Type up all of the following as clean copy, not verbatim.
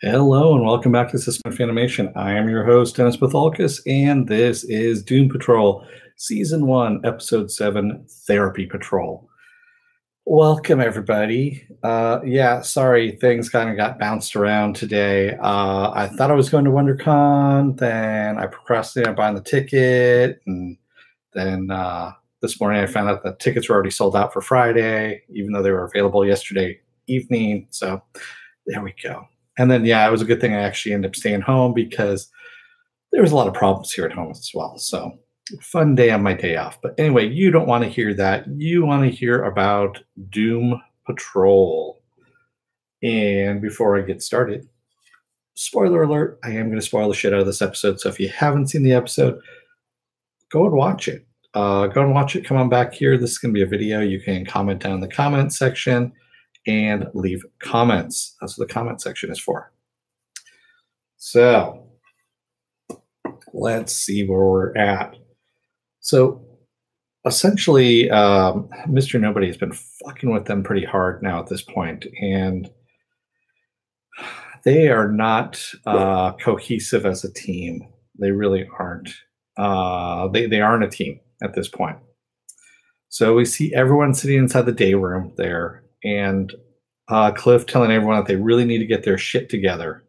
Hello and welcome back to System Animation. I am your host, Dennis Patholkis, and this is Doom Patrol, Season 1, Episode 7, Therapy Patrol. Welcome, everybody. Sorry, things kind of got bounced around today. I thought I was going to WonderCon, then I procrastinated on buying the ticket, and then this morning I found out that tickets were already sold out for Friday, even though they were available yesterday evening. So there we go. And then, it was a good thing I actually ended up staying home because there was a lot of problems here at home as well. So fun day on my day off. But anyway, you don't want to hear that. You want to hear about Doom Patrol. And before I get started, spoiler alert, I am going to spoil the shit out of this episode. So if you haven't seen the episode, go and watch it. Come on back here. This is going to be a video. You can comment down in the comment section and leave comments. That's what the comment section is for. So let's see where we're at. So essentially, Mr. Nobody has been fucking with them pretty hard now at this point, and they are not cohesive as a team. They really aren't. They aren't a team at this point. So we see everyone sitting inside the day room there, and Cliff telling everyone that they really need to get their shit together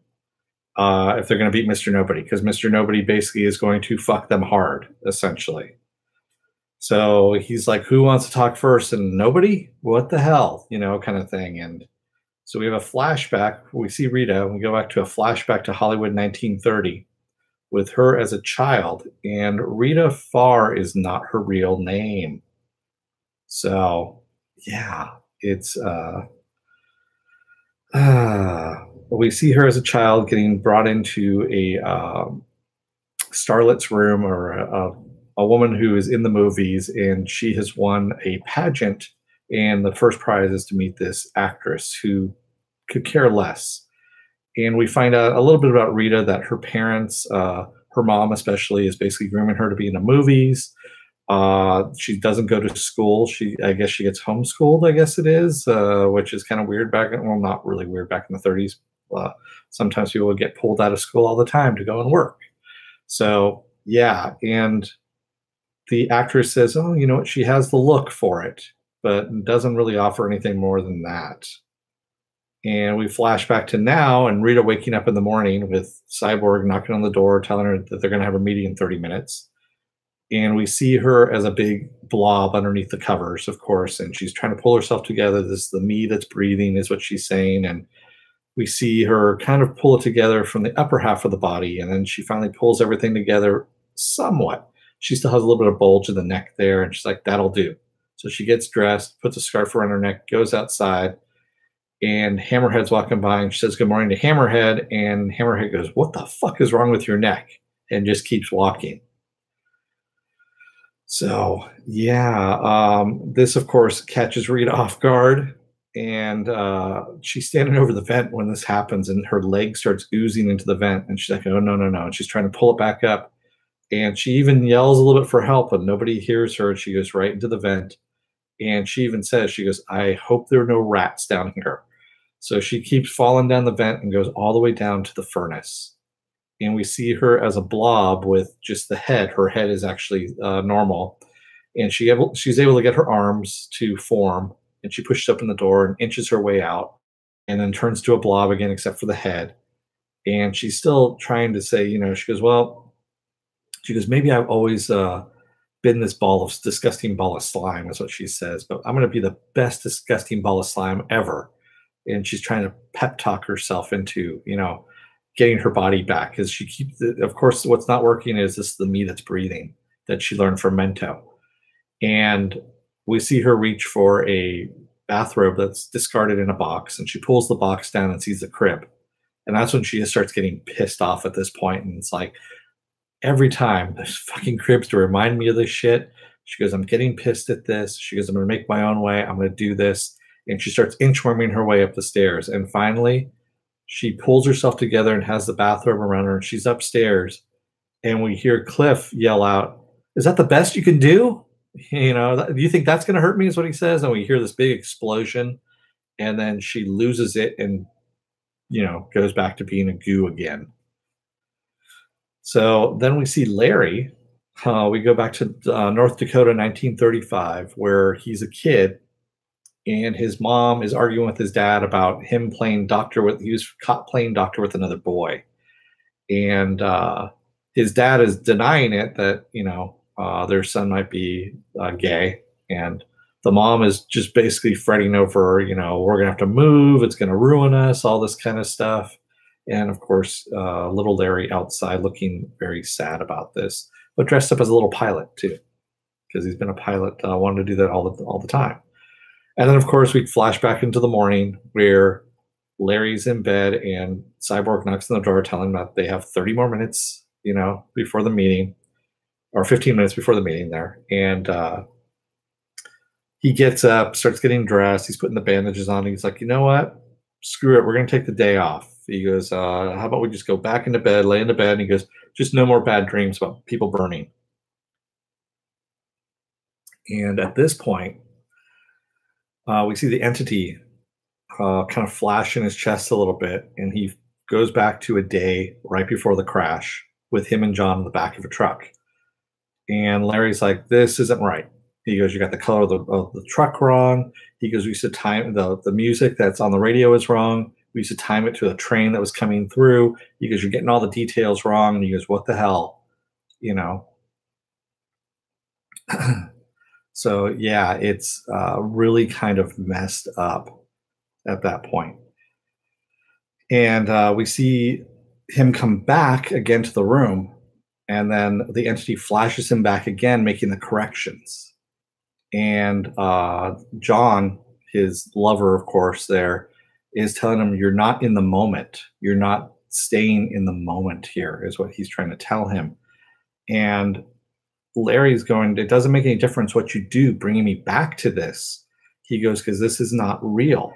if they're going to beat Mr. Nobody, because Mr. Nobody basically is going to fuck them hard, essentially. So he's like, who wants to talk first? And nobody? What the hell? Kind of thing. And so we have a flashback. We see Rita. We go back to a flashback to Hollywood 1930 with her as a child. And Rita Farr is not her real name. So, yeah. It's we see her as a child getting brought into a starlet's room, or a woman who is in the movies, and she has won a pageant, and the first prize is to meet this actress who could care less. And we find out a little bit about Rita, that her parents, her mom especially, is basically grooming her to be in the movies. She doesn't go to school. I guess she gets homeschooled, I guess it is, which is kind of weird well, not really weird back in the 30s. Sometimes people would get pulled out of school all the time to go and work. So, yeah. And the actress says, oh, you know what? She has the look for it, but doesn't really offer anything more than that. And we flash back to now, and Rita waking up in the morning with Cyborg knocking on the door, telling her that they're going to have a meeting in 30 minutes. And we see her as a big blob underneath the covers, of course, and she's trying to pull herself together. This is the me that's breathing, is what she's saying. And we see her kind of pull it together from the upper half of the body, and then she finally pulls everything together somewhat. She still has a little bit of bulge in the neck there, and she's like, that'll do. So she gets dressed, puts a scarf around her neck, goes outside, and Hammerhead's walking by, and she says good morning to Hammerhead, and Hammerhead goes, what the fuck is wrong with your neck? And just keeps walking. So, this, of course, catches Rita off guard, and she's standing over the vent when this happens, and her leg starts oozing into the vent, and she's like, oh, no, and she's trying to pull it back up, and she even yells a little bit for help, and nobody hears her, and she goes right into the vent, and she even says, she goes, I hope there are no rats down here. So she keeps falling down the vent and goes all the way down to the furnace. And we see her as a blob with just the head. Her head is actually normal. And she's able to get her arms to form. And she pushes open the door and inches her way out. And then turns to a blob again, except for the head. And she's still trying to say, she goes, maybe I've always been this disgusting ball of slime, is what she says. But I'm going to be the best disgusting ball of slime ever. And she's trying to pep talk herself into, getting her body back, because she keeps, of course, what's not working is this the me that's breathing that she learned from Mento. And we see her reach for a bathrobe that's discarded in a box, and she pulls the box down and sees the crib. And that's when she just starts getting pissed off at this point. And it's like, every time there's fucking cribs to remind me of this shit. She goes, I'm getting pissed at this. She goes, I'm going to make my own way. I'm going to do this. And she starts inchworming her way up the stairs. And finally, she pulls herself together and has the bathrobe around her, and she's upstairs. And we hear Cliff yell out, is that the best you can do? Do you think that's going to hurt me, is what he says. And we hear this big explosion, and then she loses it and goes back to being a goo again. So then we see Larry. We go back to North Dakota, 1935, where he's a kid, and his mom is arguing with his dad about him playing doctor with. He was caught playing doctor with another boy, and his dad is denying it that their son might be gay, and the mom is just basically fretting over, we're gonna have to move, it's gonna ruin us, all this kind of stuff. And of course, little Larry outside looking very sad about this, but dressed up as a little pilot too, because he's been a pilot, wanted to do that all the time. And then of course we flash back into the morning where Larry's in bed and Cyborg knocks on the door telling him that they have 30 more minutes, before the meeting, or 15 minutes before the meeting there. And he gets up, starts getting dressed. He's putting the bandages on. He's like, you know what? Screw it. We're going to take the day off. He goes, how about we just go back into bed, lay into bed? And he goes, just no more bad dreams about people burning. And at this point, we see the entity kind of flash in his chest a little bit. And he goes back to a day right before the crash with him and John in the back of a truck. And Larry's like, this isn't right. He goes, you got the color of the truck wrong. He goes, we used to time the music that's on the radio is wrong. We used to time it to a train that was coming through. He goes, you're getting all the details wrong. And he goes, what the hell? So yeah, it's really kind of messed up at that point. And we see him come back again to the room, and then the entity flashes him back again, making the corrections. And John, his lover, of course, there is telling him, you're not in the moment. You're not staying in the moment here, is what he's trying to tell him. And Larry's going, it doesn't make any difference what you do bringing me back to this. He goes, because this is not real,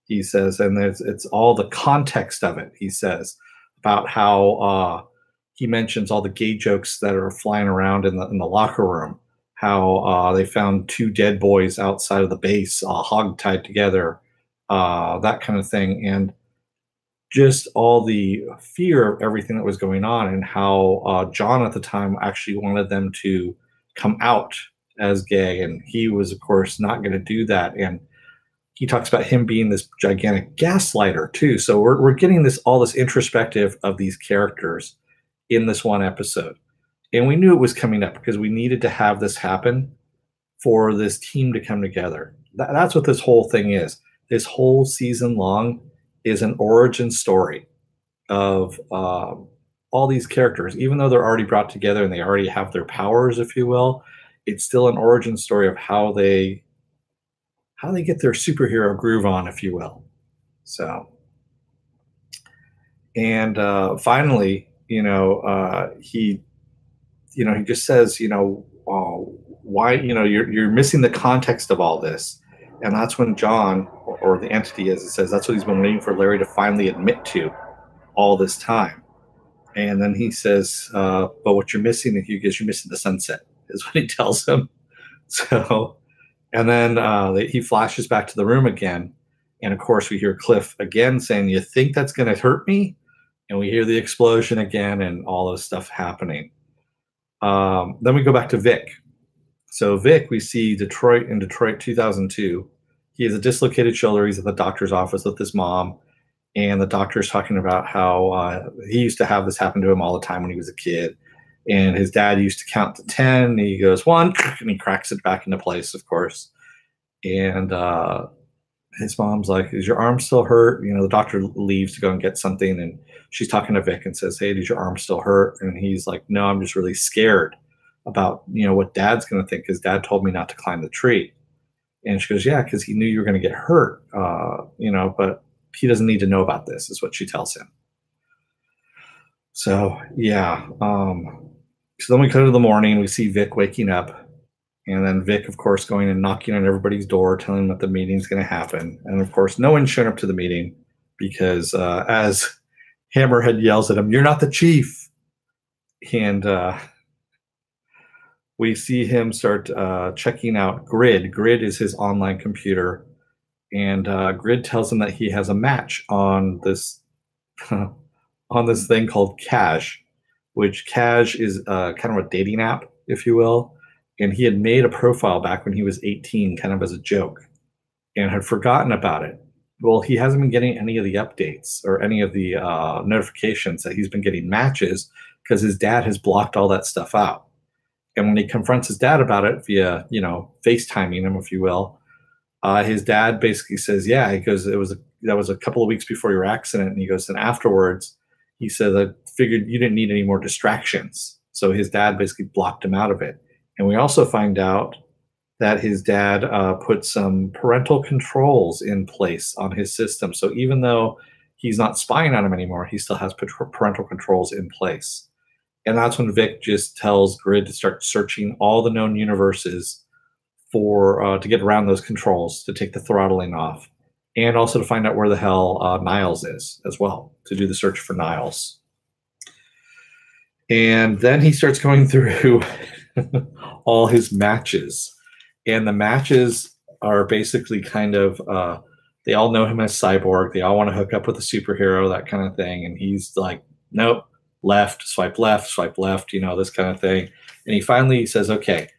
he says. And it's all the context of it, he says, about how he mentions all the gay jokes that are flying around in the locker room, how they found 2 dead boys outside of the base, hog-tied together, that kind of thing. And just all the fear of everything that was going on, and how John at the time actually wanted them to come out as gay. And he was, of course, not going to do that. And he talks about him being this gigantic gaslighter too. So we're getting all this introspective of these characters in this one episode. And we knew it was coming up because we needed to have this happen for this team to come together. That's what this whole thing is. This whole season long is an origin story of all these characters. Even though they're already brought together and they already have their powers, if you will, it's still an origin story of how they get their superhero groove on, if you will. So, and finally, he just says, why, you're missing the context of all this. And that's when John, or the entity, as it says, that's what he's been waiting for Larry to finally admit to all this time. And then he says, but what you're missing, you're missing the sunset, is what he tells him. So, and then he flashes back to the room again. And of course, we hear Cliff again saying, you think that's going to hurt me? And we hear the explosion again and all this stuff happening. Then we go back to Vic. So Vic, we see in Detroit 2002. He has a dislocated shoulder. He's at the doctor's office with his mom. And the doctor's talking about how he used to have this happen to him all the time when he was a kid. And his dad used to count to 10. And he goes, 1, and he cracks it back into place, of course. And his mom's like, is your arm still hurt? The doctor leaves to go and get something. And she's talking to Vic and says, hey, does your arm still hurt? And he's like, no, I'm just really scared about, what dad's going to think, because dad told me not to climb the tree. And she goes, yeah, because he knew you were going to get hurt, but he doesn't need to know about this, is what she tells him. So, yeah. So then we go to the morning, we see Vic waking up, and then Vic, of course, going and knocking on everybody's door, telling them that the meeting's going to happen. And of course, no one's showing up to the meeting because as Hammerhead yells at him, you're not the chief. And we see him start checking out Grid. Grid is his online computer. And Grid tells him that he has a match on this on this thing called Cash, which Cash is kind of a dating app, if you will. And he had made a profile back when he was 18, kind of as a joke, and had forgotten about it. Well, he hasn't been getting any of the updates or any of the notifications that he's been getting matches because his dad has blocked all that stuff out. And when he confronts his dad about it via, FaceTiming him, if you will, his dad basically says, "Yeah," he goes, that was a couple of weeks before your accident," and he goes, "And afterwards," he said, "I figured you didn't need any more distractions." So his dad basically blocked him out of it. And we also find out that his dad put some parental controls in place on his system. So even though he's not spying on him anymore, he still has parental controls in place. And that's when Vic just tells Grid to start searching all the known universes for to get around those controls, to take the throttling off, and also to find out where the hell Niles is as well, to do the search for Niles. And then he starts going through all his matches. And the matches are basically kind of, they all know him as Cyborg. They all want to hook up with a superhero, that kind of thing. And he's like, nope, left, swipe left, this kind of thing. And he finally says, okay,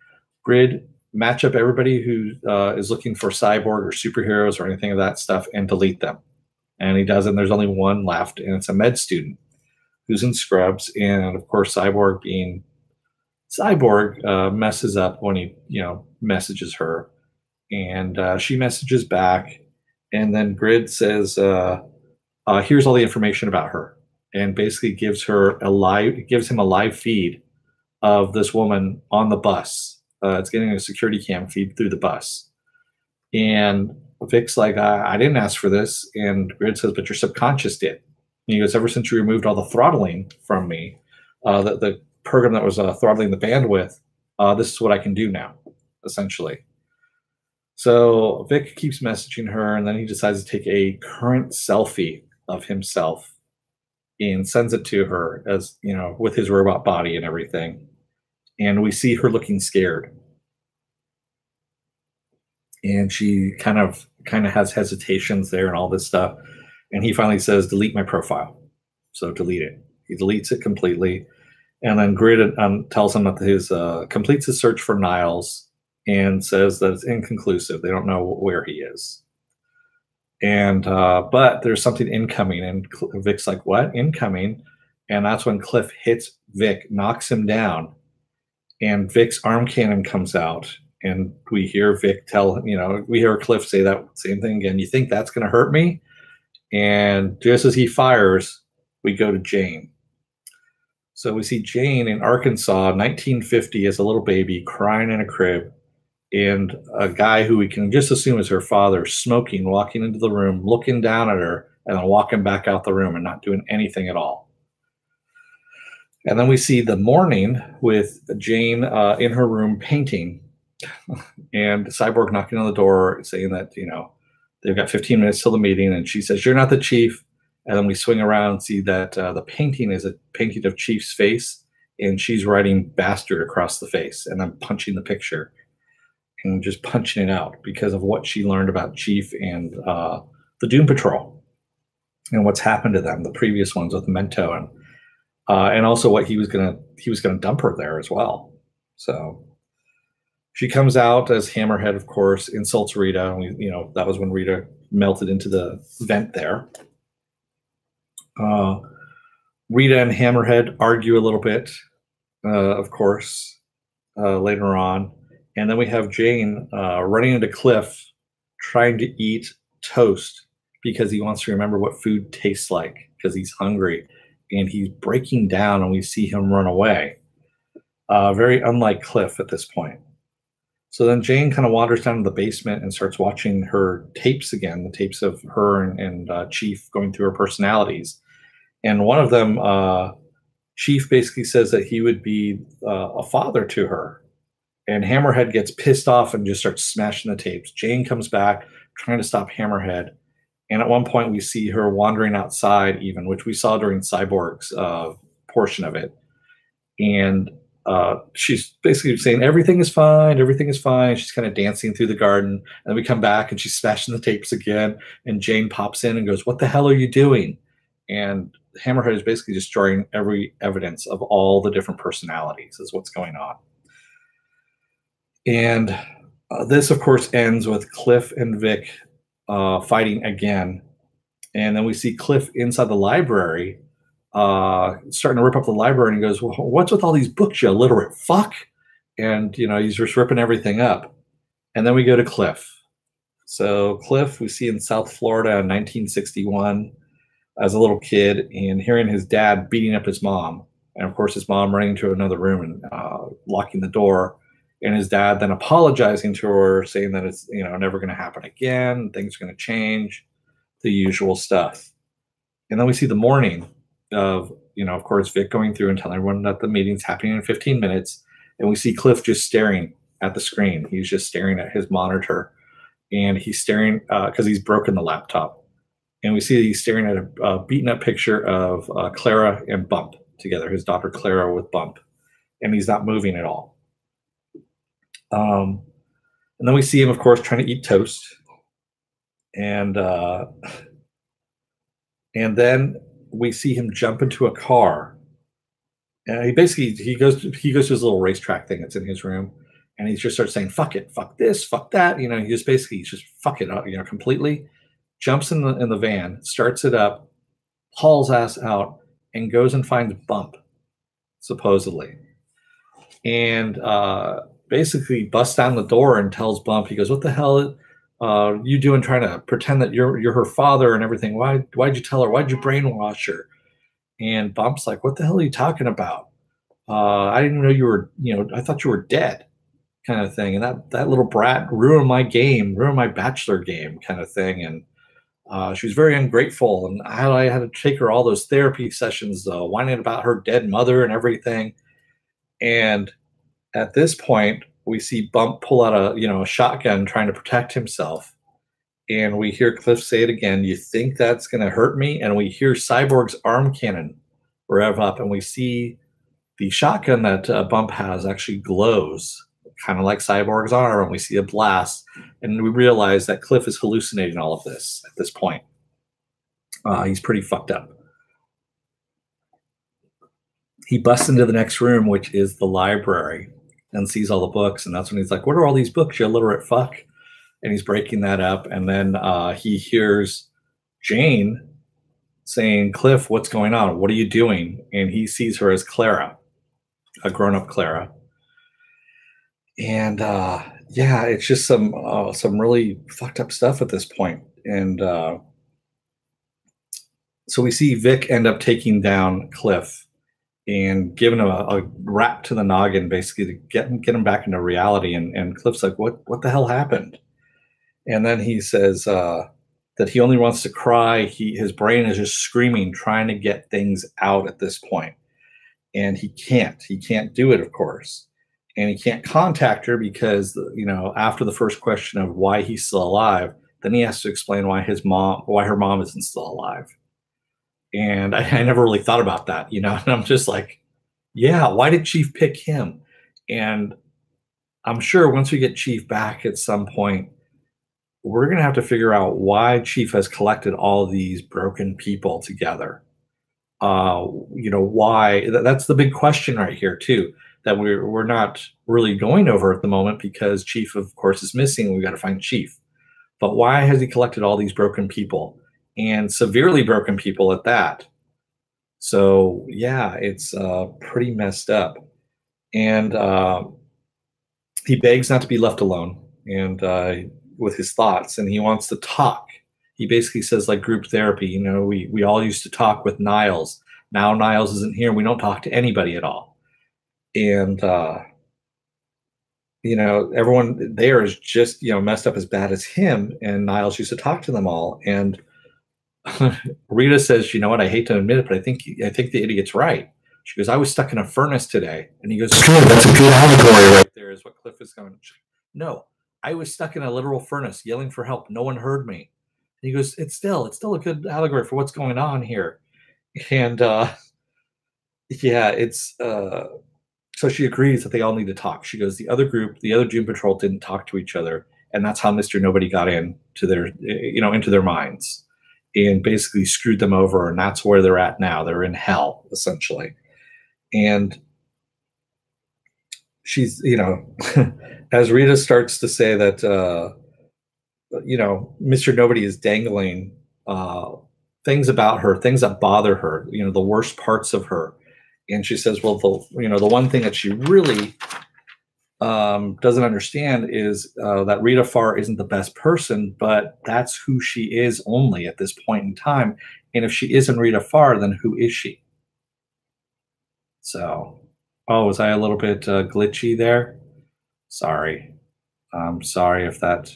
Grid, match up everybody who is looking for Cyborg or superheroes or anything of that stuff and delete them. And he does, and there's only one left, and it's a med student who's in scrubs. And of course, Cyborg being Cyborg messes up when he, messages her, and she messages back, and then Grid says, "Here's all the information about her," and basically gives him a live feed of this woman on the bus. It's getting a security cam feed through the bus, and Vic's like, "I didn't ask for this," and Grid says, "But your subconscious did." And he goes, "Ever since you removed all the throttling from me, the program that was throttling the bandwidth, this is what I can do now, essentially." So Vic keeps messaging her, and then he decides to take a current selfie of himself and sends it to her, as with his robot body and everything. And we see her looking scared, and she kind of has hesitations there and all this stuff. And he finally says, "Delete my profile." So delete it. He deletes it completely. And then Grid tells him that his completes his search for Niles and says that it's inconclusive. They don't know where he is. And but there's something incoming. And Vic's like, "What? Incoming?" And that's when Cliff hits Vic, knocks him down, and Vic's arm cannon comes out. And we hear Vic we hear Cliff say that same thing again. "You think that's going to hurt me?" And just as he fires, we go to Jane. So we see Jane in Arkansas, 1950, as a little baby, crying in a crib, and a guy who we can just assume is her father, smoking, walking into the room, looking down at her, and then walking back out the room and not doing anything at all. And then we see the morning with Jane in her room painting, and Cyborg knocking on the door saying that, they've got 15 minutes till the meeting, and she says, "You're not the chief." And then we swing around and see that the painting is a painting of Chief's face, and she's writing "bastard" across the face, and I'm punching the picture and just punching it out because of what she learned about Chief and the Doom Patrol and what's happened to them, the previous ones with Mento, and also what he was gonna dump her there as well. So she comes out as Hammerhead, of course, insults Rita, and that was when Rita melted into the vent there. Rita and Hammerhead argue a little bit, of course, later on. And then we have Jane running into Cliff, trying to eat toast because he wants to remember what food tastes like because he's hungry. And he's breaking down, and we see him run away. Very unlike Cliff at this point. So then Jane kind of wanders down to the basement and starts watching her tapes again, the tapes of her and Chief going through her personalities. And one of them, Chief basically says that he would be a father to her. And Hammerhead gets pissed off and just starts smashing the tapes. Jane comes back, trying to stop Hammerhead. And at one point, we see her wandering outside even, which we saw during Cyborg's portion of it. And she's basically saying, everything is fine, everything is fine. She's kind of dancing through the garden. And then we come back, and she's smashing the tapes again. And Jane pops in and goes, "What the hell are you doing?" And Hammerhead is basically destroying every evidence of all the different personalities, is what's going on. And this, of course, ends with Cliff and Vic fighting again. And then we see Cliff inside the library, starting to rip up the library, and he goes, well, what's with all these books, you illiterate fuck? And, he's just ripping everything up. And then we go to Cliff. So Cliff, we see in South Florida in 1961 as a little kid, and hearing his dad beating up his mom. And, of course, his mom running into another room and locking the door. And his dad then apologizing to her, saying that it's, never going to happen again. Things are going to change, the usual stuff. And then we see the morning of, of course, Vic going through and telling everyone that the meeting's happening in 15 minutes. And we see Cliff just staring at the screen. He's just staring at his monitor. And he's staring because he's broken the laptop. And we see that he's staring at a beaten up picture of Clara and Bump together, his daughter Clara with Bump. And he's not moving at all. And then we see him, of course, trying to eat toast. And then we see him jump into a car. And he goes to his little racetrack thing that's in his room, and he just starts saying, fuck it, fuck this, fuck that. He just fuck it up, completely. Jumps in the van, starts it up, hauls ass out, and goes and finds Bump, supposedly. And basically busts down the door and tells Bump, he goes, what the hell you doing trying to pretend that you're her father and everything? Why'd you tell her? Why'd you brainwash her? And Bump's like, what the hell are you talking about? I didn't know you were, I thought you were dead, kind of thing. And that little brat ruined my bachelor game, kind of thing. And she was very ungrateful. And I had to take her all those therapy sessions, whining about her dead mother and everything. And at this point, we see Bump pull out a shotgun trying to protect himself. And we hear Cliff say it again, you think that's going to hurt me? And we hear Cyborg's arm cannon rev up, and we see the shotgun that Bump has actually glows, kind of like Cyborg's arm, and we see a blast. And we realize that Cliff is hallucinating all of this at this point. He's pretty fucked up. He busts into the next room, which is the library, and sees all the books. And that's when he's like, what are all these books, you illiterate fuck? And he's breaking that up. And then he hears Jane saying, Cliff, what's going on? What are you doing? And he sees her as Clara, a grown-up Clara. And yeah, it's just some really fucked up stuff at this point. And so we see Vic end up taking down Cliff and giving him a rap to the noggin, basically, to get him back into reality. And Cliff's like, what the hell happened? And then he says that he only wants to cry. His brain is just screaming, trying to get things out at this point. And he can't do it, of course. And he can't contact her because, after the first question of why he's still alive, then he has to explain why her mom isn't still alive. And I never really thought about that, and I'm just like, yeah, why did Chief pick him? And I'm sure once we get Chief back at some point, we're going to have to figure out why Chief has collected all these broken people together. Why? That's the big question right here, too, that we're not really going over at the moment because Chief, of course, is missing. We've got to find Chief. But why has he collected all these broken people, and severely broken people at that? So, yeah, it's pretty messed up. And he begs not to be left alone and with his thoughts, and he wants to talk. He basically says, like group therapy, we all used to talk with Niles. Now Niles isn't here. We don't talk to anybody at all. And, everyone there is just, messed up as bad as him, and Niles used to talk to them all. And Rita says, you know what, I hate to admit it, but I think the idiot's right. She goes, I was stuck in a furnace today. And he goes, that's a good allegory right there, is what Cliff is going. No, I was stuck in a literal furnace yelling for help. No one heard me. And he goes, it's still a good allegory for what's going on here. And yeah, it's so she agrees that they all need to talk. She goes, the other Doom Patrol didn't talk to each other, and that's how Mr. Nobody got into their, into their minds. and basically screwed them over, and that's where they're at now. They're in hell, essentially. And she's, as Rita starts to say that, Mr. Nobody is dangling things about her, things that bother her, the worst parts of her. And she says, well, the one thing that she really doesn't understand is that Rita Farr isn't the best person, but that's who she is only at this point in time. And if she isn't Rita Farr, then who is she? So, oh, was I a little bit glitchy there? Sorry. I'm sorry if that.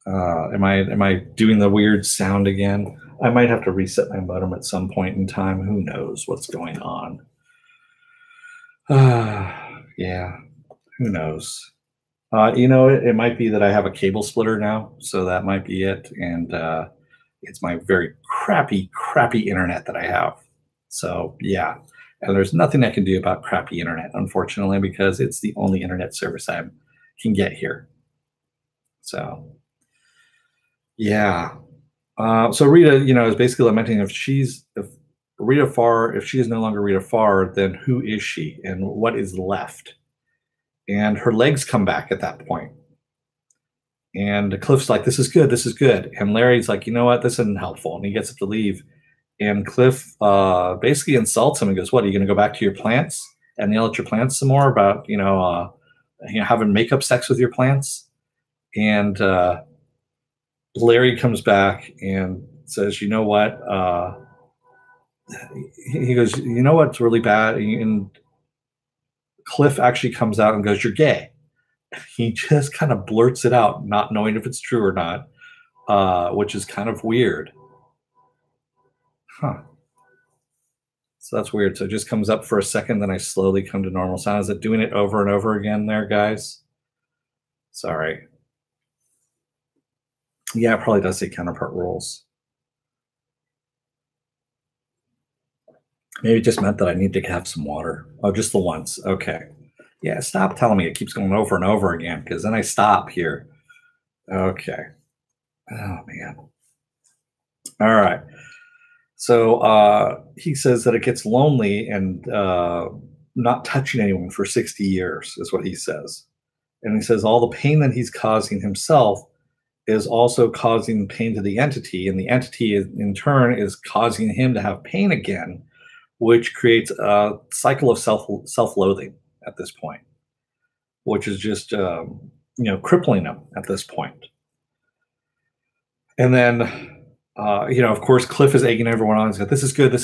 Am I doing the weird sound again? I might have to reset my modem at some point in time. Who knows what's going on? Yeah, who knows? It might be that I have a cable splitter now, so that might be it. And it's my very crappy internet that I have. So yeah, and there's nothing I can do about crappy internet, unfortunately, because it's the only internet service I can get here. So yeah. So Rita, is basically lamenting if Rita Farr, if she is no longer Rita Farr, then who is she and what is left? And her legs come back at that point. And Cliff's like, this is good, this is good. And Larry's like, you know what, this isn't helpful. And he gets up to leave. And Cliff basically insults him and goes, what, are you going to go back to your plants and yell at your plants some more about, having makeup sex with your plants? And Larry comes back and says, you know what? He goes, you know what's really bad? And Cliff actually comes out and goes, you're gay. He just kind of blurts it out, not knowing if it's true or not, which is kind of weird. Huh. So that's weird. So it just comes up for a second, then I slowly come to normal sound. Is it doing it over and over again there, guys? Sorry. Yeah, it probably does say counterpart rules. Maybe it just meant that I need to have some water. Oh, just the once. Okay. Yeah, stop telling me it keeps going over and over again, because then I stop here. Okay. Oh, man. All right. So he says that it gets lonely and not touching anyone for 60 years is what he says. And he says all the pain that he's causing himself is also causing pain to the entity, and the entity in turn is causing him to have pain again, which creates a cycle of self-loathing at this point, which is just crippling him at this point. And then of course, Cliff is egging everyone on. He's like, this is good,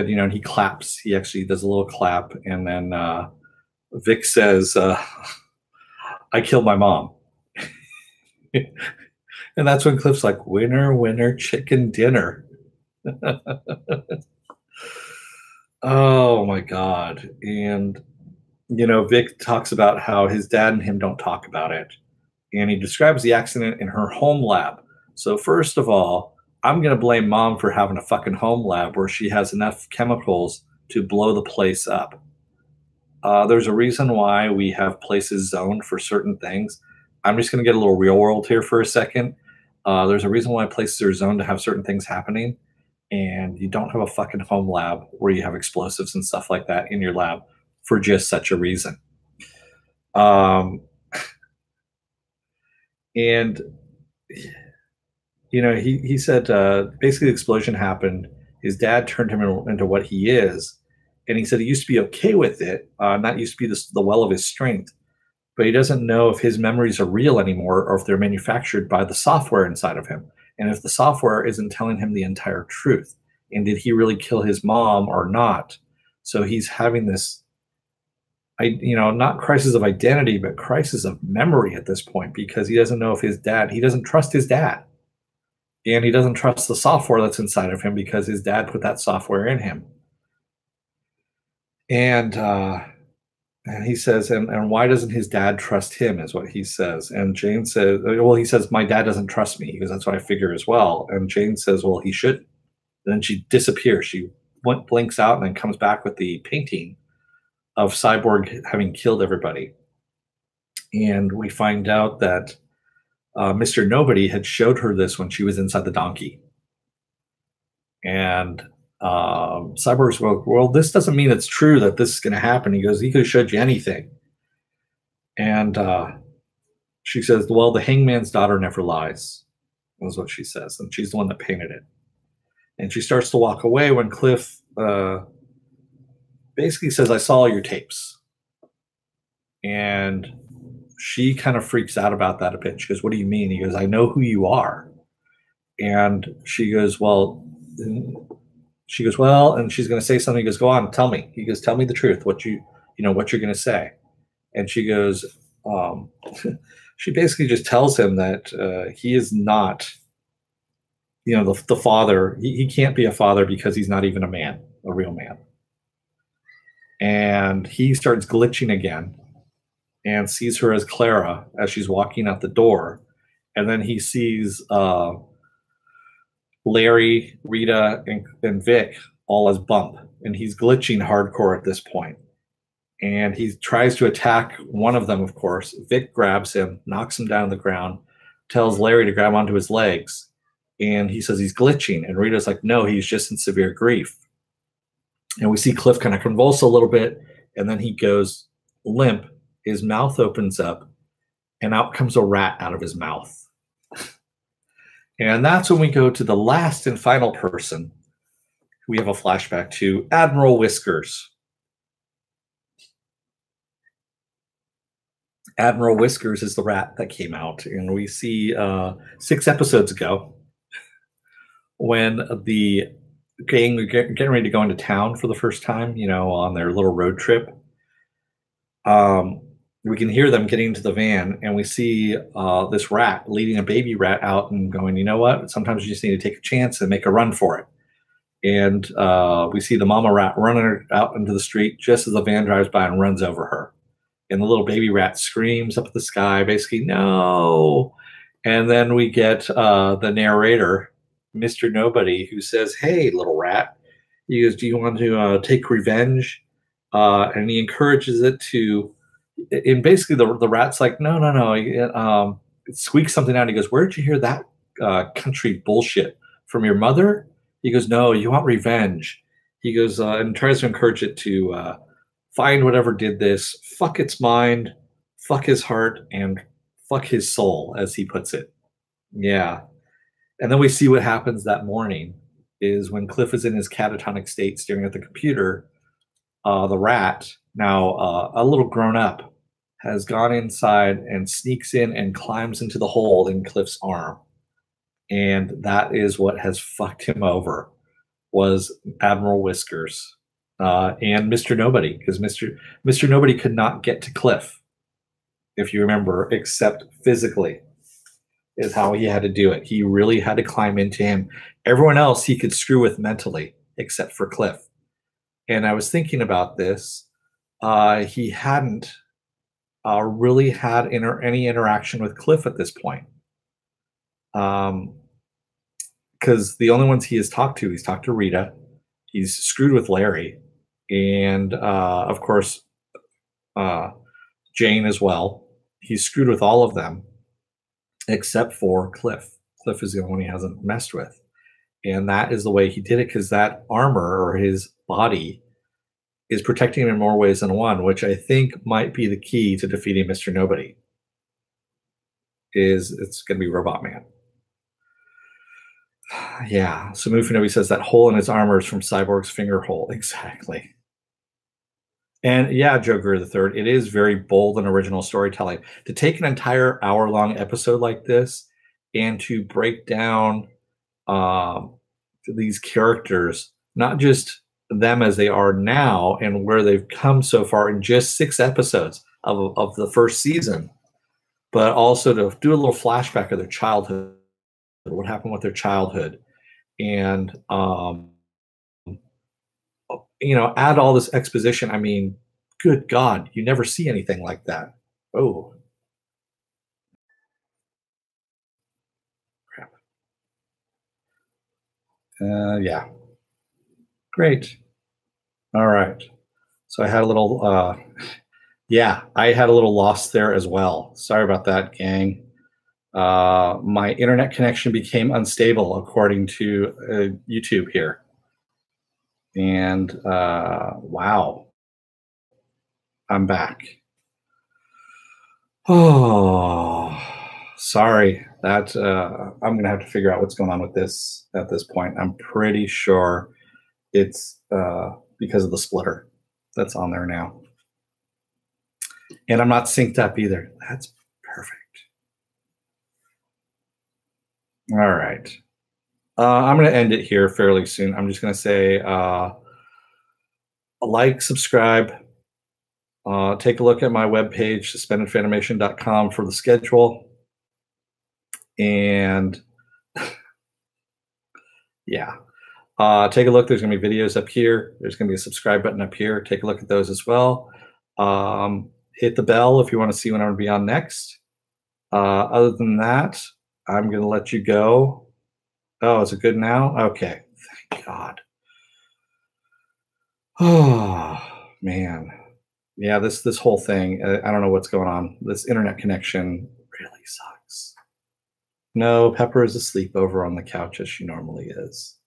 and he claps. He actually does a little clap, and then Vic says, I killed my mom. And that's when Cliff's like, winner, winner, chicken dinner. Oh, my God. And, Vic talks about how his dad and him don't talk about it. And he describes the accident in her home lab. So first of all, I'm going to blame mom for having a fucking home lab where she has enough chemicals to blow the place up. There's a reason why we have places zoned for certain things. I'm just going to get a little real world here for a second. There's a reason why places are zoned to have certain things happening, and you don't have a fucking home lab where you have explosives and stuff like that in your lab for just such a reason. And he said basically the explosion happened. His dad turned him into what he is. And he said he used to be okay with it. That used to be the well of his strength. But he doesn't know if his memories are real anymore or if they're manufactured by the software inside of him. And if the software isn't telling him the entire truth. And did he really kill his mom or not? So he's having this, not crisis of identity, but crisis of memory at this point, because he doesn't know if he doesn't trust his dad. And he doesn't trust the software that's inside of him because his dad put that software in him. And he says, and why doesn't his dad trust him is what he says. And Jane says, well, he says, my dad doesn't trust me. He goes, that's what I figure as well. And Jane says, well, he should. And then she disappears. She blinks out and then comes back with the painting of Cyborg having killed everybody. And we find out that Mr. Nobody had showed her this when she was inside the donkey. And Cyborg's well, this doesn't mean it's true that this is going to happen. He goes, he could have showed you anything. And she says, well, the hangman's daughter never lies, was what she says. And she's the one that painted it. And she starts to walk away when Cliff basically says, I saw all your tapes. And she kind of freaks out about that a bit. She goes, what do you mean? He goes, I know who you are. And she goes, well, and she's going to say something. He goes, go on, tell me. He goes, tell me the truth, what you're going to say. And she goes, she basically just tells him that he is not, the father. He can't be a father because he's not even a man, a real man. And he starts glitching again and sees her as Clara as she's walking out the door. And then he sees Larry, Rita, and Vic all as Bump. And he's glitching hardcore at this point. And he tries to attack one of them, of course. Vic grabs him, knocks him down on the ground, tells Larry to grab onto his legs. And he says he's glitching. And Rita's like, no, he's just in severe grief. And we see Cliff kind of convulse a little bit. And then he goes limp. His mouth opens up. And out comes a rat out of his mouth. And that's when we go to the last and final person. We have a flashback to Admiral Whiskers. Admiral Whiskers is the rat that came out. And we see 6 episodes ago when the gang were getting ready to go into town for the first time, on their little road trip. We can hear them getting into the van, and we see this rat leading a baby rat out and going, you know what? Sometimes you just need to take a chance and make a run for it. And we see the mama rat running out into the street just as the van drives by and runs over her. And the little baby rat screams up at the sky, basically, no. And then we get the narrator, Mr. Nobody, who says, hey, little rat. He goes, do you want to take revenge? And he encourages it to, and basically the rat's like, no. It squeaks something out. He goes, where'd you hear that country bullshit? From your mother? He goes, no, you want revenge. He goes and tries to encourage it to find whatever did this, fuck its mind, fuck his heart, and fuck his soul, as he puts it. Yeah. And then we see what happens that morning is when Cliff is in his catatonic state staring at the computer, the rat, now a little grown up, has gone inside and sneaks in and climbs into the hole in Cliff's arm. And that is what has fucked him over, was Admiral Whiskers and Mr. Nobody, because Mr. Nobody could not get to Cliff, if you remember, except physically is how he had to do it. He really had to climb into him. Everyone else he could screw with mentally, except for Cliff. And I was thinking about this. He hadn't really had any interaction with Cliff at this point. Because the only ones he has talked to, he's talked to Rita, he's screwed with Larry, and of course, Jane as well. He's screwed with all of them, except for Cliff. Cliff is the only one he hasn't messed with. And that is the way he did it, because that armor, or his body, is protecting him in more ways than one, which I think might be the key to defeating Mr. Nobody. It's going to be Robot Man. Yeah, so Mufinobi says that hole in his armor is from Cyborg's finger hole. Exactly. And yeah, Joker III, it is very bold and original storytelling. To take an entire hour-long episode like this and to break down these characters, not just them as they are now and where they've come so far in just 6 episodes of the first season, but also to do a little flashback of their childhood, what happened with their childhood, and add all this exposition. I mean, good God, you never see anything like that. Oh, crap. Yeah, great. All right. So I had a little, yeah, I had a little loss there as well. Sorry about that, gang. My internet connection became unstable, according to YouTube here. And wow, I'm back. Oh, sorry. That I'm gonna have to figure out what's going on with this at this point. I'm pretty sure it's because of the splitter that's on there now, and I'm not synced up either. That's perfect. All right. I'm going to end it here fairly soon. I'm just going to say like, subscribe, take a look at my webpage, suspendedfanimation.com, for the schedule. And yeah, take a look. There's going to be videos up here. There's going to be a subscribe button up here. Take a look at those as well. Hit the bell if you want to see when I'm going to be on next. Other than that, I'm going to let you go. Oh, is it good now? Okay. Thank God. Oh, man. Yeah, this whole thing, I don't know what's going on. This internet connection really sucks. No, Pepper is asleep over on the couch as she normally is.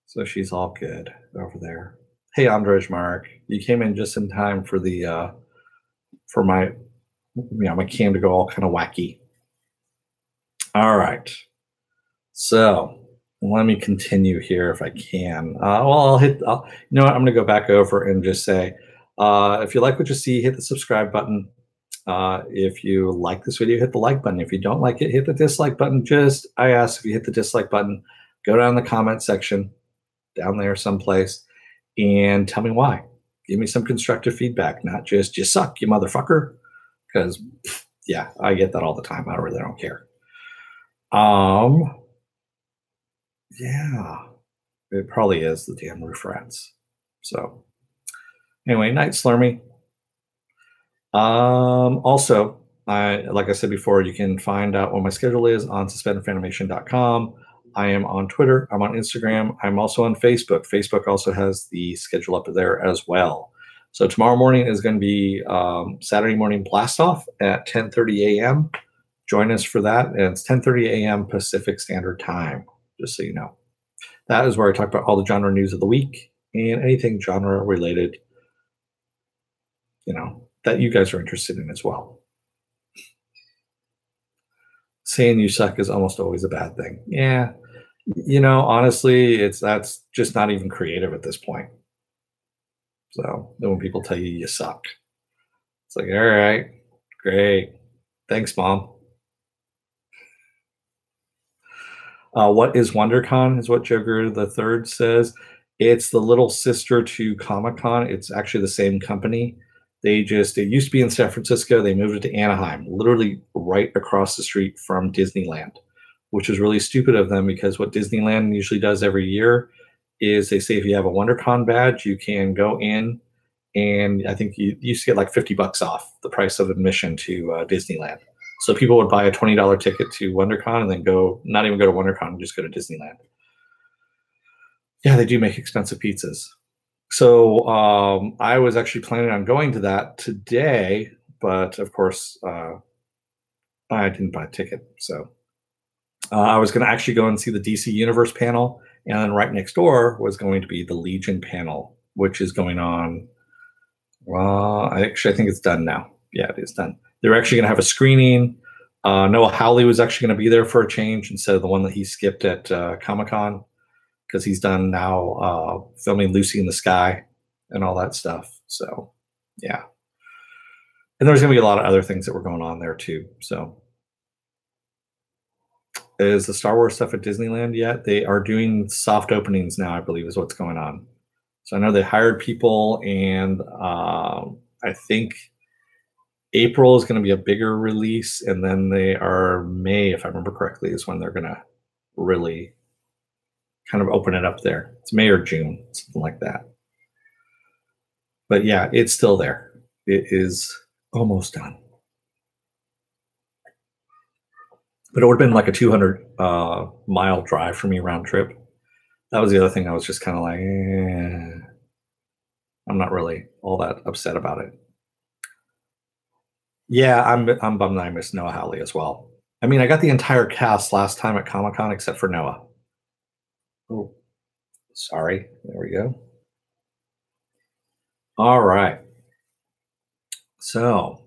So she's all good over there. Hey, Andrej Mark, you came in just in time for the for my my cam to go all kind of wacky. All right. So let me continue here if I can. Well, you know what? I'm going to go back over and just say, if you like what you see, hit the subscribe button. If you like this video, hit the like button. If you don't like it, hit the dislike button. I ask, if you hit the dislike button, go down in the comment section, down there someplace, and tell me why. Give me some constructive feedback, not just, you suck, you motherfucker. Because, yeah, I get that all the time. I really don't care. Yeah, it probably is the damn roof rats. So anyway, night, Slurmy. Also, like I said before, you can find out what my schedule is on suspendedfanimation.com. I am on Twitter. I'm on Instagram. I'm also on Facebook. Facebook also has the schedule up there as well. So tomorrow morning is going to be Saturday morning blast off at 10:30 a.m. Join us for that. And it's 10:30 a.m. Pacific Standard Time, just so you know. That is where I talk about all the genre news of the week and anything genre related, that you guys are interested in as well. Saying you suck is almost always a bad thing. Yeah. Honestly, that's just not even creative at this point. So then when people tell you you suck, it's like, all right, great. Thanks, Mom. What is WonderCon is what Joker the Third says. It's the little sister to Comic-Con. It's actually the same company. It used to be in San Francisco. They moved it to Anaheim, literally right across the street from Disneyland, which is really stupid of them, because what Disneyland usually does every year is they say if you have a WonderCon badge, you can go in, and I think you used to get like $50 off the price of admission to Disneyland. So people would buy a $20 ticket to WonderCon and then not even go to WonderCon and just go to Disneyland. Yeah, they do make expensive pizzas. So I was actually planning on going to that today, but of course I didn't buy a ticket. So I was going to actually go and see the DC Universe panel, and then right next door was going to be the Legion panel, which is going on. Well, I think it's done now. Yeah, it is done. They're actually going to have a screening. Noah Hawley was actually going to be there for a change instead of the one that he skipped at Comic-Con, because he's done now filming Lucy in the Sky and all that stuff. So, yeah. And there's going to be a lot of other things that were going on there, too. So, is the Star Wars stuff at Disneyland yet? They are doing soft openings now, I believe, is what's going on. So, I know they hired people, and I think April is going to be a bigger release, and then May, if I remember correctly, is when they're going to really kind of open it up there. It's May or June, something like that. But yeah, it's still there. It is almost done. But it would have been like a 200-mile drive for me round trip. That was the other thing. I was just kind of like, I'm not really all that upset about it. Yeah, I'm bummed that I missed Noah Hawley as well. I mean, I got the entire cast last time at Comic-Con except for Noah. Oh, sorry. There we go. All right. So,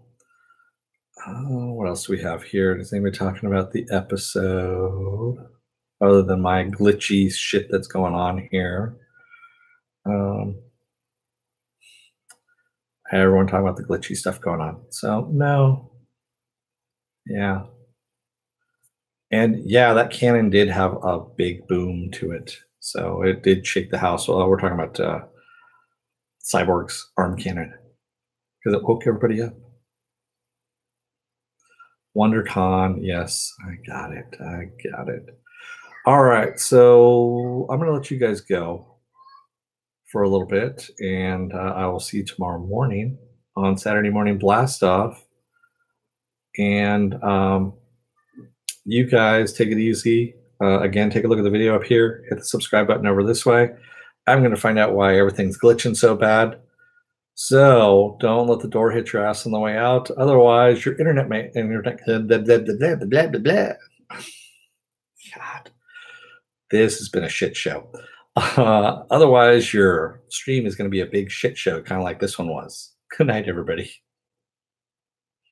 what else do we have here? Is anybody talking about the episode other than my glitchy shit that's going on here? Everyone talking about the glitchy stuff going on. So, no. Yeah. And yeah, that cannon did have a big boom to it. So it did shake the house. Well, we're talking about Cyborg's arm cannon because it woke everybody up. WonderCon, yes, I got it. I got it. All right, so I'm going to let you guys go for a little bit, and I will see you tomorrow morning on Saturday Morning Blast Off. And you guys take it easy. Again, take a look at the video up here. Hit the subscribe button over this way. I'm going to find out why everything's glitching so bad. So don't let the door hit your ass on the way out. Otherwise, your internet may blah, blah, blah. God, this has been a shit show. Otherwise, your stream is going to be a big shit show, kind of like this one was. Good night, everybody.